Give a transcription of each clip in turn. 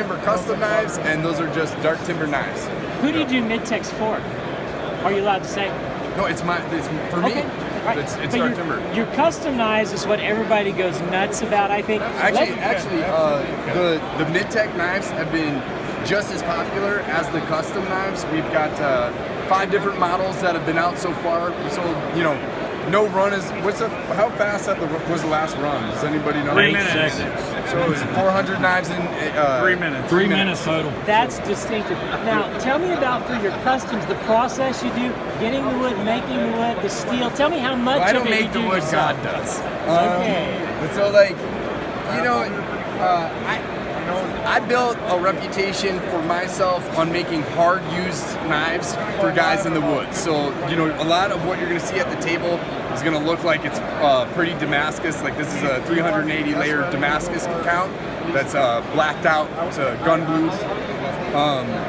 Timber custom knives, and those are just dark timber knives. Who do you do mid-tex for? Are you allowed to say? No, it's for me. Right. It's but dark timber. Your custom knives is what everybody goes nuts about, I think. Actually, the mid-tech knives have been just as popular as the custom knives. We've got 5 different models that have been out so far. So, you know, no run is, how fast was the last run? Does anybody know? 3 minutes. So it was 400 knives in 3 minutes. 3 minutes total. That's distinctive. Now, tell me about for your customs, the process you do, getting the wood, making the wood, the steel. Tell me how much I don't of it make you the do wood, yourself. God does. Okay. But so, like, you know, I built a reputation for myself on making hard-used knives for guys in the woods. So, you know, a lot of what you're going to see at the table is going to look like it's pretty Damascus. Like, this is a 380-layer Damascus count that's blacked out to gun blue.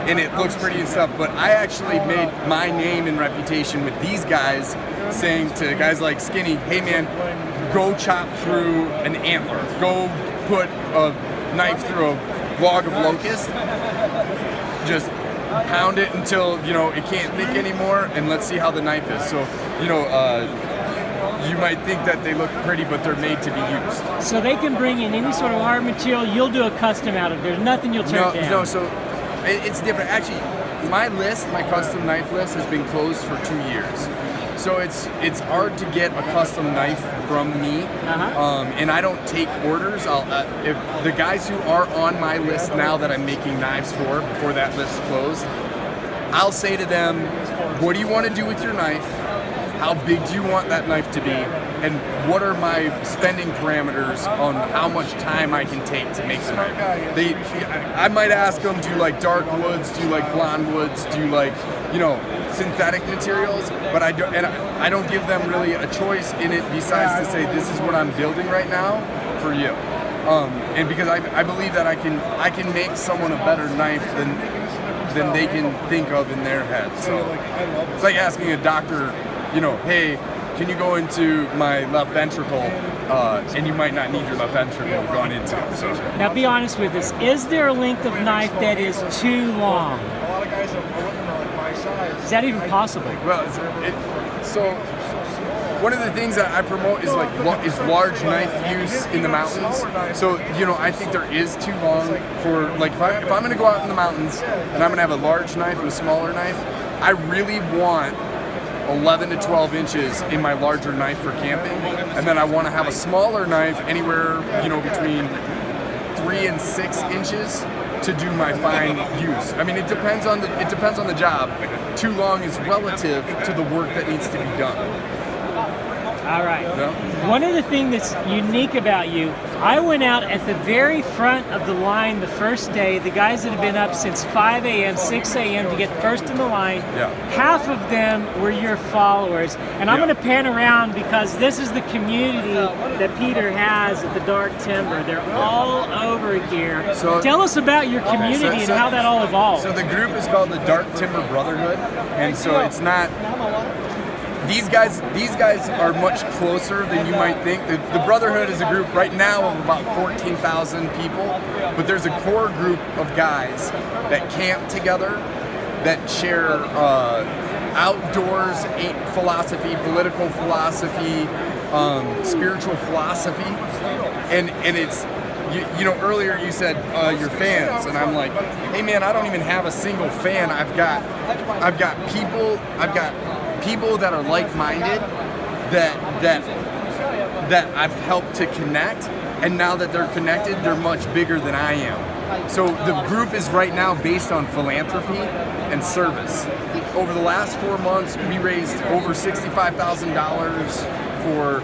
And it looks pretty and stuff. But I actually made my name and reputation with these guys, saying to guys like Skinney, hey, man, go chop through an antler. Go put a knife through a log of locust, just pound it until, you know, it can't think anymore, and let's see how the knife is. So, you know, you might think that they look pretty, but they're made to be used. So they can bring in any sort of hard material, you'll do a custom out of it. There's nothing you'll turn down. No, so it's different. Actually, my custom knife list has been closed for 2 years. So it's hard to get a custom knife from me, and I don't take orders. If the guys who are on my list now that I'm making knives for, before that list is closed, I'll say to them, what do you want to do with your knife? How big do you want that knife to be? And what are my spending parameters on how much time I can take to make the knife? I might ask them, do you like dark woods? Do you like blonde woods? Do you like, you know, synthetic materials? But I don't give them really a choice in it besides to say, this is what I'm building right now for you. And because I believe that I can make someone a better knife than they can think of in their head. So it's like asking a doctor, you know, hey, can you go into my left ventricle? And you might not need your left ventricle gone into it. So now be honest with us. Is there a length of knife that is too long? Is that even possible? Well, so one of the things that I promote is large knife use in the mountains. So, you know, I think there is too long for, like, if I'm going to go out in the mountains and I'm going to have a large knife and a smaller knife, I really want 11 to 12 inches in my larger knife for camping, and then I want to have a smaller knife anywhere, you know, between 3 and 6 inches to do my fine use. I mean, it depends on the job. Too long is relative to the work that needs to be done. All right. Yeah. One of the things that's unique about you, I went out at the very front of the line the first day, the guys that have been up since 5 a.m., 6 a.m. to get first in the line. Yeah. Half of them were your followers. And I'm going to pan around because this is the community that Peter has at the Dark Timber. They're all over here. So tell us about your community and how that all evolved. So the group is called the Dark Timber Brotherhood, and so it's not... These guys are much closer than you might think. The Brotherhood is a group right now of about 14,000 people, but there's a core group of guys that camp together, that share outdoors philosophy, political philosophy, spiritual philosophy, and it's, you know, earlier you said your fans, and I'm like, hey man, I don't even have a single fan. I've got people that are like-minded that I've helped to connect, and now that they're connected, they're much bigger than I am. So the group is right now based on philanthropy and service. Over the last 4 months, we raised over $65,000 for,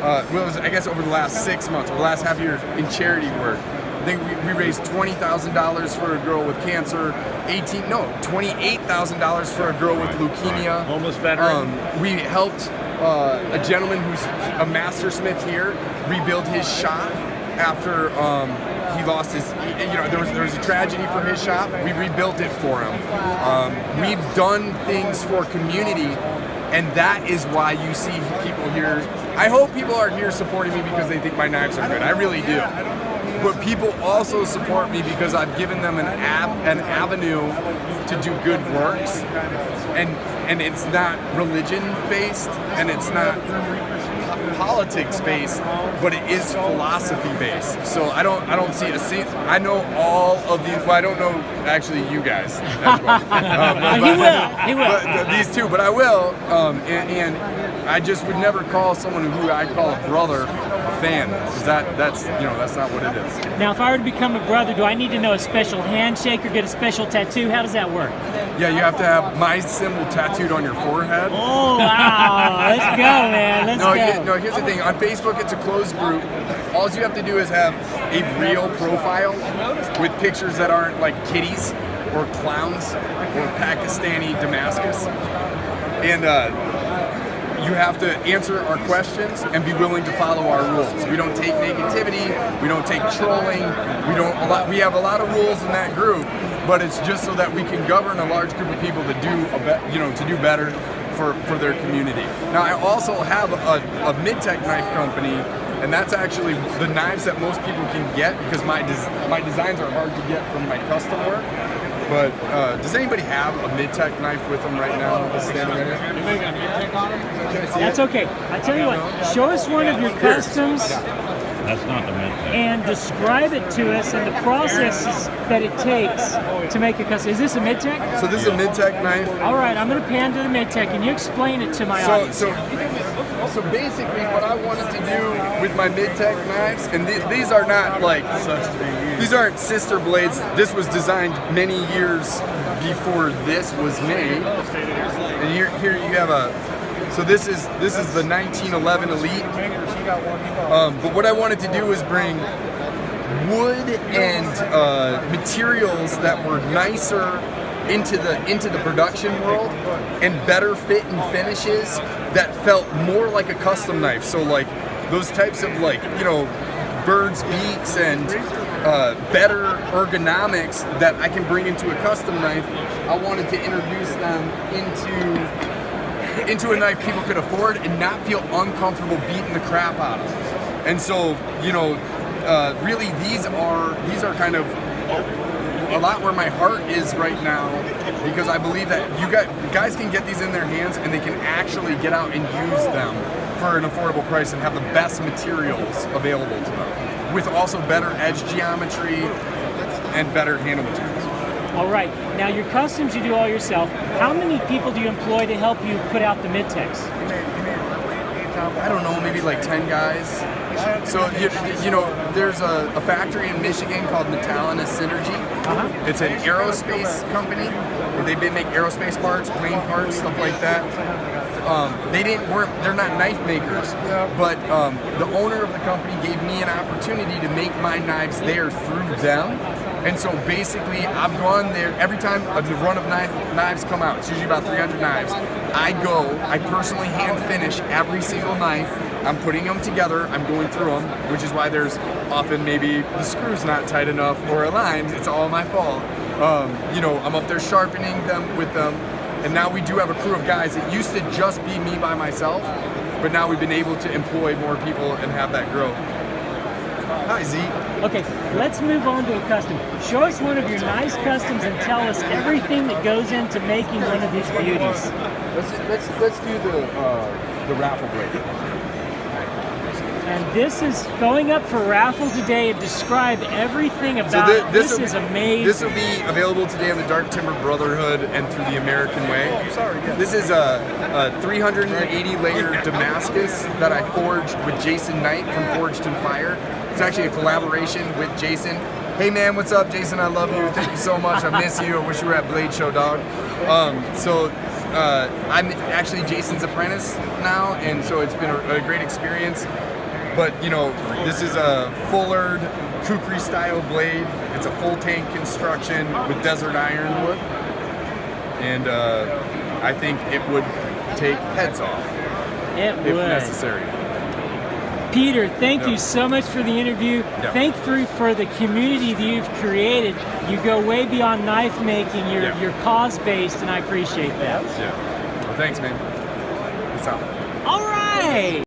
I guess over the last 6 months, over the last half year in charity work. I think we raised $20,000 for a girl with cancer, $28,000 for a girl with leukemia. Homeless veteran. We helped a gentleman who's a mastersmith here rebuild his shop after he lost his, you know, there was a tragedy for his shop. We rebuilt it for him. We've done things for community, and that is why you see people here. I hope people are here supporting me because they think my knives are good. I really do. but people also support me because I've given them an avenue to do good works, and it's not religion based, and it's not politics based, but it is philosophy based. So I don't see I know all of these. Well, I don't know actually you guys as well. He will. But these two, but I will. And I just would never call someone who I call a brother a fan, because that's not what it is. Now, if I were to become a brother, do I need to know a special handshake or get a special tattoo? How does that work? Yeah, you have to have my symbol tattooed on your forehead. Oh, wow. Let's go, man. Let's go. No, here's the thing. On Facebook, it's a closed group. All you have to do is have a real profile with pictures that aren't like kitties or clowns or Pakistani Damascus. And you have to answer our questions and be willing to follow our rules. We don't take negativity. We don't take trolling. We have a lot of rules in that group, but it's just so that we can govern a large group of people to do better for their community. Now, I also have a mid-tech knife company, and that's actually the knives that most people can get, because my designs are hard to get from my custom work. But does anybody have a mid-tech knife with them right now? Standing right here? You make a mid-tech on them? That's okay. I tell you what, show us one of your customs. That's not the mid-tech. And describe it to us and the processes that it takes to make a custom. Is this a mid-tech? So this is a mid-tech knife. All right, I'm going to pan to the mid-tech, and you explain it to my audience. So basically, what I wanted to do with my mid-tech knives, and these are not like, these aren't sister blades. This was designed many years before this was made. And here you have so this is the 1911 Elite. But what I wanted to do was bring wood and materials that were nicer into the production world, and better fit and finishes that felt more like a custom knife. So like those types of birds' beaks and better ergonomics that I can bring into a custom knife. I wanted to introduce them into a knife people could afford and not feel uncomfortable beating the crap out of. And so, really these are kind of a lot where my heart is right now, because I believe that guys can get these in their hands and they can actually get out and use them for an affordable price and have the best materials available to them, with also better edge geometry and better handle materials. All right. Now, your customs you do all yourself. How many people do you employ to help you put out the mid-techs? I don't know, maybe like 10 guys. So, there's a factory in Michigan called Metallina Synergy. Uh-huh. It's an aerospace company. They make aerospace parts, plane parts, stuff like that. They're not knife makers, but the owner of the company gave me an opportunity to make my knives there through them. And so basically, I've gone there every time a run of knives come out. It's usually about 300 knives. I personally hand finish every single knife. I'm putting them together. I'm going through them, which is why there's often maybe the screw's not tight enough or aligned. It's all my fault. I'm up there sharpening them with them. And now we do have a crew of guys. It used to just be me by myself, but now we've been able to employ more people and have that grow. Hi, Z. Okay, let's move on to a custom. Show us one of your nice customs and tell us everything that goes into making one of these beauties. Let's do the raffle blade. And this is going up for raffle today. Describe everything about it. This is amazing. This will be available today on the Dark Timber Brotherhood and through the American Way. This is a 380 layer Damascus that I forged with Jason Knight from Forged in Fire. It's actually a collaboration with Jason. Hey man, what's up, Jason? I love you. Thank you so much. I miss you. I wish you were at Blade Show, dog. I'm actually Jason's apprentice now, and so it's been a great experience. But this is a fullered kukri style blade. It's a full tank construction with desert ironwood, and I think it would take heads off if necessary. Peter, thank you so much for the interview. Yeah. Thank you for the community that you've created. You go way beyond knife making. You're cause-based, and I appreciate that. Yeah. Well, thanks, man. Peace out. All right.